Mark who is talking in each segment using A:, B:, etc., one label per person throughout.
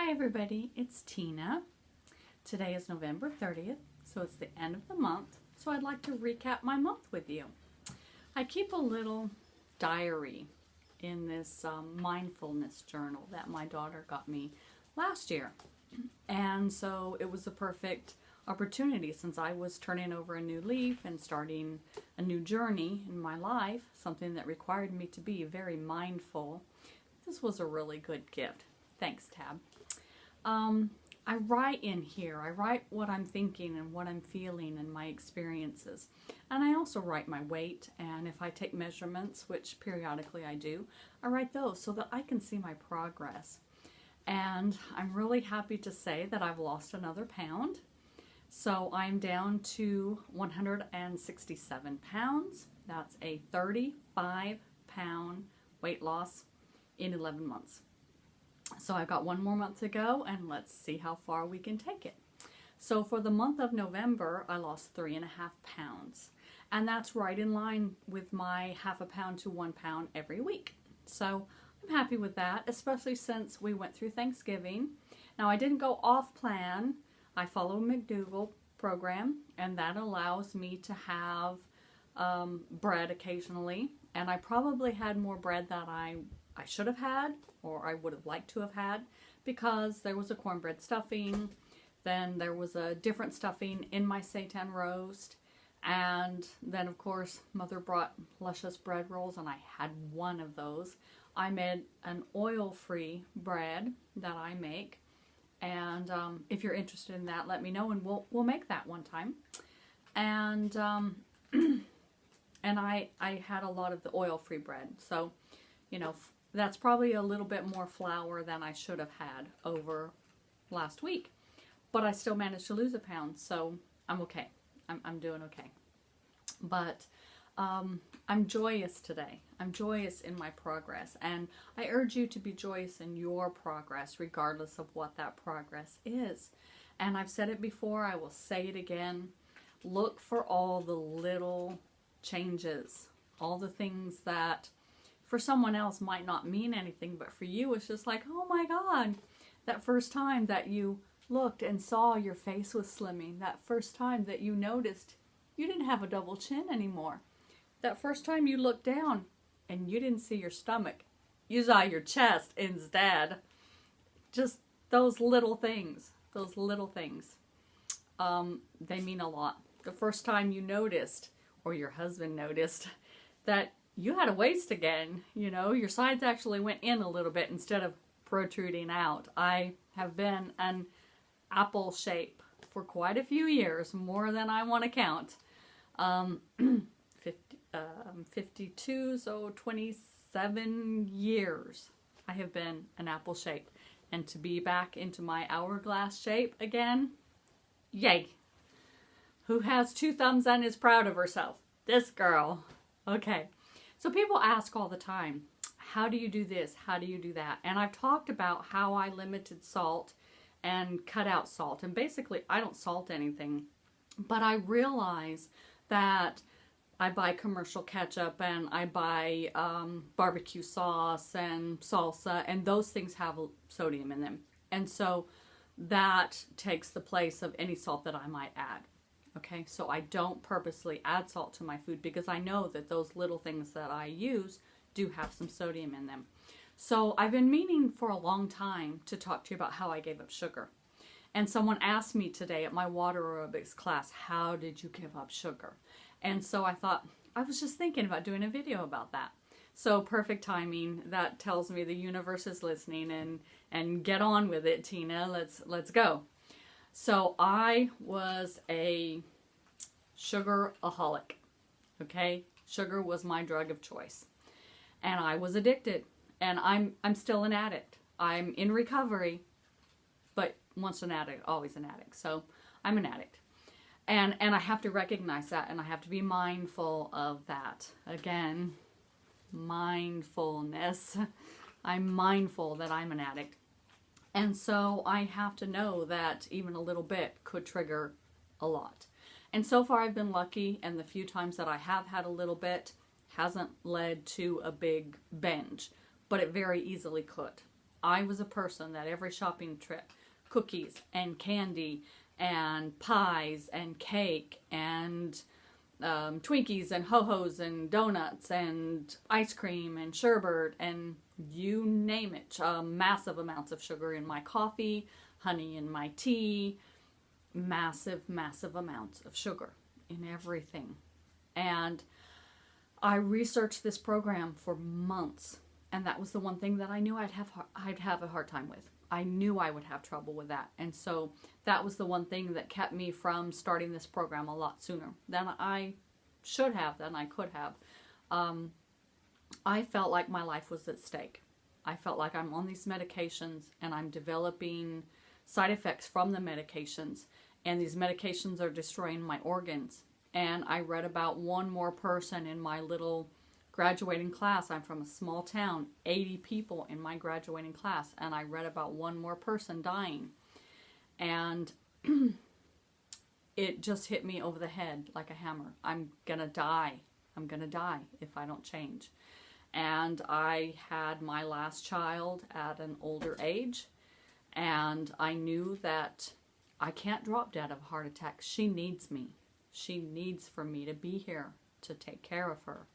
A: Hi everybody, it's Tina. Today is November 30th, so it's the end of the month, so I'd like to recap my month with you. I keep a little diary in this mindfulness journal that my daughter got me last year. And so it was a perfect opportunity since I was turning over a new leaf and starting a new journey in my life, something that required me to be very mindful. This was a really good gift. Thanks, Tab. I write in here. I write what I'm thinking and what I'm feeling and my experiences. And I also write my weight, and if I take measurements, which periodically I do, I write those so that I can see my progress. And I'm really happy to say that I've lost another pound. So I'm down to 167 pounds. That's a 35-pound weight loss in 11 months. So I've got one more month to go, and let's see how far we can take it. So for the month of November, I lost 3.5 pounds. And that's right in line with my half a pound to 1 pound every week. So I'm happy with that, especially since we went through Thanksgiving. Now I didn't go off plan. I follow a McDougall program, and that allows me to have bread occasionally. And I probably had more bread than I should have had, or I would have liked to have had, because there was a cornbread stuffing, then there was a different stuffing in my seitan roast, and then of course Mother brought luscious bread rolls, and I had one of those. I made an oil-free bread that I make, and if you're interested in that, let me know, and we'll make that one time. And and I had a lot of the oil-free bread, so you know, that's probably a little bit more flour than I should have had over last week. But I still managed to lose a pound, so I'm okay. I'm doing okay. But I'm joyous today. I'm joyous in my progress. And I urge you to be joyous in your progress, regardless of what that progress is. And I've said it before, I will say it again. Look for all the little changes, all the things that for someone else might not mean anything, but for you it's just like, oh my God, that first time that you looked and saw your face was slimming, that first time that you noticed you didn't have a double chin anymore, that first time you looked down and you didn't see your stomach, you saw your chest instead. Just those little things, they mean a lot. The first time you noticed, or your husband noticed, that you had a waist again, you know, your sides actually went in a little bit instead of protruding out. I have been an apple shape for quite a few years, more than I want to count. 52, so 27 years I have been an apple shape. And to be back into my hourglass shape again, yay. Who has 2 thumbs and is proud of herself? This girl. Okay. So people ask all the time, how do you do this? How do you do that? And I've talked about how I limited salt and cut out salt. And basically, I don't salt anything. But I realize that I buy commercial ketchup and I buy barbecue sauce and salsa, and those things have sodium in them. And so that takes the place of any salt that I might add. Okay, so I don't purposely add salt to my food because I know that those little things that I use do have some sodium in them. So I've been meaning for a long time to talk to you about how I gave up sugar. And someone asked me today at my water aerobics class, how did you give up sugar? And so I thought, I was just thinking about doing a video about that. So perfect timing. That tells me the universe is listening, and get on with it, Tina. Let's go. So I was a sugar-aholic, okay? Sugar was my drug of choice. And I was addicted. And I'm still an addict. I'm in recovery, but once an addict, always an addict. So I'm an addict. And I have to recognize that, and I have to be mindful of that. Again, mindfulness. I'm mindful that I'm an addict. And so I have to know that even a little bit could trigger a lot. And so far I've been lucky, and the few times that I have had a little bit hasn't led to a big binge, but it very easily could. I was a person that every shopping trip, cookies and candy and pies and cake and Twinkies and Ho-Hos and donuts and ice cream and sherbet and you name it. Massive amounts of sugar in my coffee, honey in my tea, massive amounts of sugar in everything. And I researched this program for months, and that was the one thing that I knew I'd have a hard time with. I knew I would have trouble with that. And so that was the one thing that kept me from starting this program a lot sooner than I should have, than I could have. I felt like my life was at stake. I felt like I'm on these medications and I'm developing side effects from the medications, and these medications are destroying my organs. And I read about one more person in my little graduating class. I'm from a small town, 80 people in my graduating class, and I read about one more person dying. And it just hit me over the head like a hammer. I'm gonna die. I'm gonna die if I don't change. And I had my last child at an older age, and I knew that I can't drop dead of a heart attack. She needs me. She needs for me to be here to take care of her.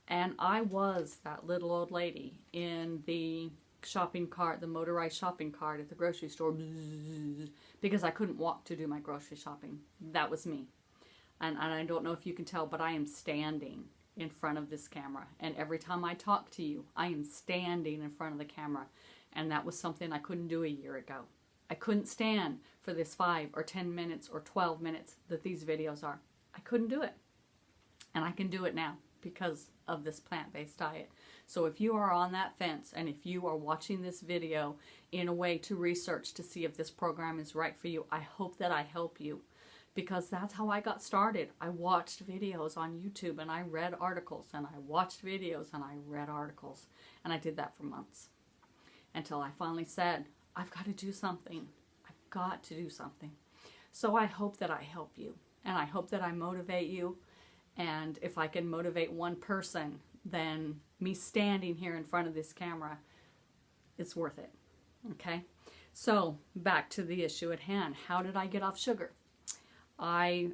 A: And I was that little old lady in the shopping cart, the motorized shopping cart at the grocery store, because I couldn't walk to do my grocery shopping. That was me. And I don't know if you can tell, but I am standing in front of this camera. And every time I talk to you, I am standing in front of the camera. And that was something I couldn't do a year ago. I couldn't stand for this 5 or 10 minutes or 12 minutes that these videos are. I couldn't do it. And I can do it now because of this plant-based diet. So if you are on that fence and if you are watching this video in a way to research to see if this program is right for you, I hope that I help you, because that's how I got started. I watched videos on YouTube and I read articles, and I watched videos and I read articles, and I did that for months until I finally said, I've got to do something. I've got to do something. So I hope that I help you, and I hope that I motivate you. And if I can motivate one person, then me standing here in front of this camera, it's worth it. Okay? So back to the issue at hand. How did I get off sugar? I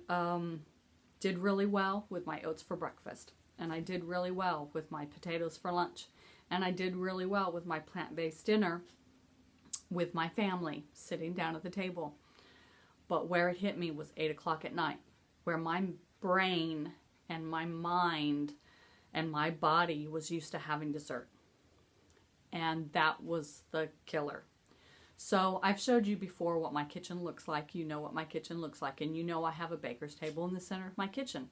A: did really well with my oats for breakfast, and I did really well with my potatoes for lunch, and I did really well with my plant-based dinner with my family sitting down at the table. But where it hit me was 8 o'clock at night, where my brain and my mind and my body was used to having dessert. And that was the killer. So I've showed you before what my kitchen looks like. You know what my kitchen looks like. And you know I have a baker's table in the center of my kitchen.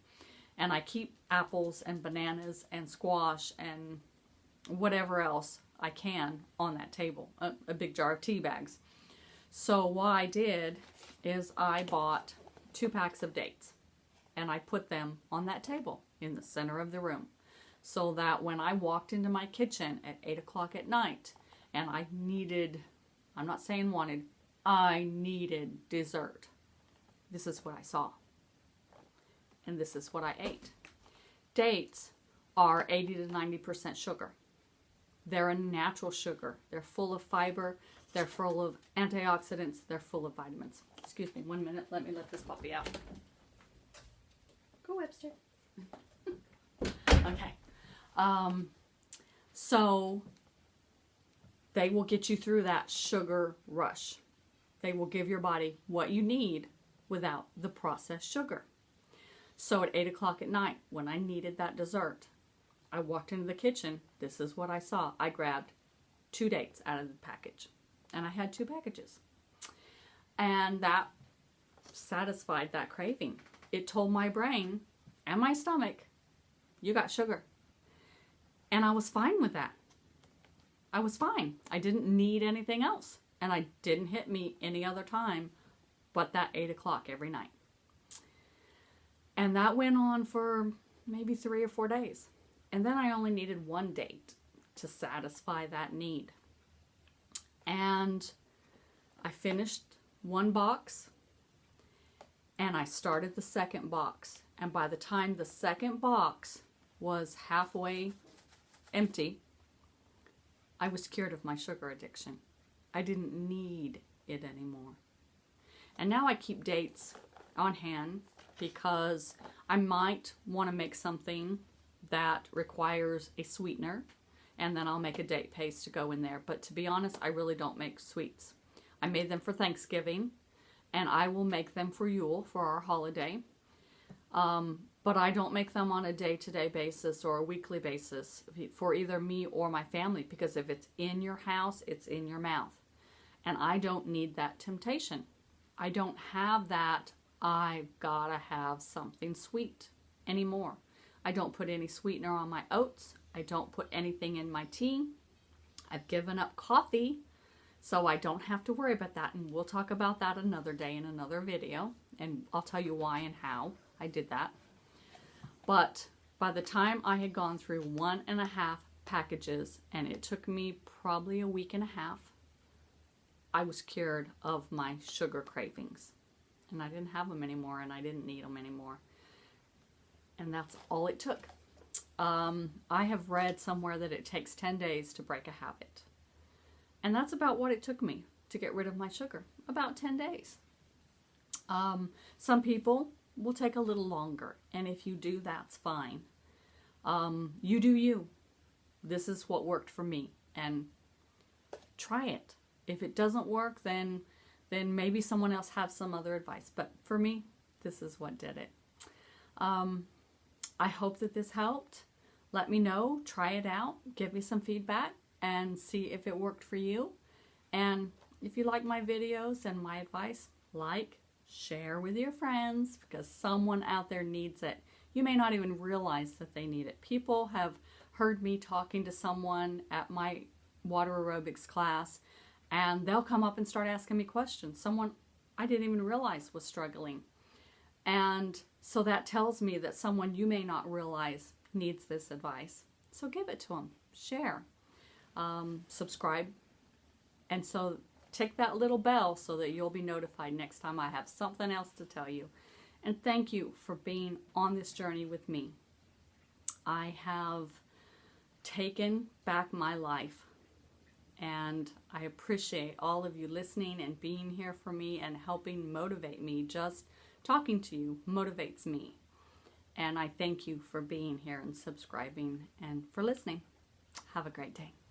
A: And I keep apples and bananas and squash and whatever else I can on that table. A big jar of tea bags. So what I did is I bought 2 packs of dates. And I put them on that table in the center of the room, so that when I walked into my kitchen at 8 o'clock at night and I needed, I'm not saying wanted, I needed dessert, this is what I saw. And this is what I ate. Dates are 80 to 90% sugar. They're a natural sugar. They're full of fiber. They're full of antioxidants. They're full of vitamins. Excuse me, 1 minute. Let me let this puppy out. Go, Webster. Okay. So they will get you through that sugar rush. They will give your body what you need without the processed sugar. So at 8 o'clock at night, when I needed that dessert, I walked into the kitchen. This is what I saw. I grabbed 2 dates out of the package. And I had 2 packages. And that satisfied that craving. It told my brain and my stomach, you got sugar. And I was fine with that. I was fine. I didn't need anything else. And I didn't hit me any other time but that 8 o'clock every night. And that went on for maybe 3 or 4 days. And then I only needed 1 date to satisfy that need. And I finished 1 box. And I started the 2nd box. And by the time the 2nd box was halfway empty, I was cured of my sugar addiction. I didn't need it anymore. And now I keep dates on hand because I might want to make something that requires a sweetener, and then I'll make a date paste to go in there. But to be honest, I really don't make sweets. I made them for Thanksgiving, and I will make them for Yule, for our holiday. But I don't make them on a day-to-day basis or a weekly basis for either me or my family, because if it's in your house, it's in your mouth. And I don't need that temptation. I don't have that, I've got to have something sweet anymore. I don't put any sweetener on my oats. I don't put anything in my tea. I've given up coffee, so I don't have to worry about that. And we'll talk about that another day in another video. And I'll tell you why and how I did that. But by the time I had gone through 1.5 packages, and it took me probably a week and a half, I was cured of my sugar cravings. And I didn't have them anymore, and I didn't need them anymore. And that's all it took. I have read somewhere that it takes 10 days to break a habit. And that's about what it took me to get rid of my sugar. About 10 days. Some people will take a little longer. And if you do, that's fine. You do you. This is what worked for me. And try it. If it doesn't work, then maybe someone else has some other advice. But for me, this is what did it. I hope that this helped. Let me know. Try it out. Give me some feedback and see if it worked for you. And if you like my videos and my advice, like, share with your friends, because someone out there needs it. You may not even realize that they need it. People have heard me talking to someone at my water aerobics class, and they'll come up and start asking me questions. Someone I didn't even realize was struggling. And so that tells me that someone you may not realize needs this advice. So give it to them. Share. Subscribe. And so tick that little bell so that you'll be notified next time I have something else to tell you. And thank you for being on this journey with me. I have taken back my life. And I appreciate all of you listening and being here for me and helping motivate me. Just talking to you motivates me. And I thank you for being here and subscribing and for listening. Have a great day.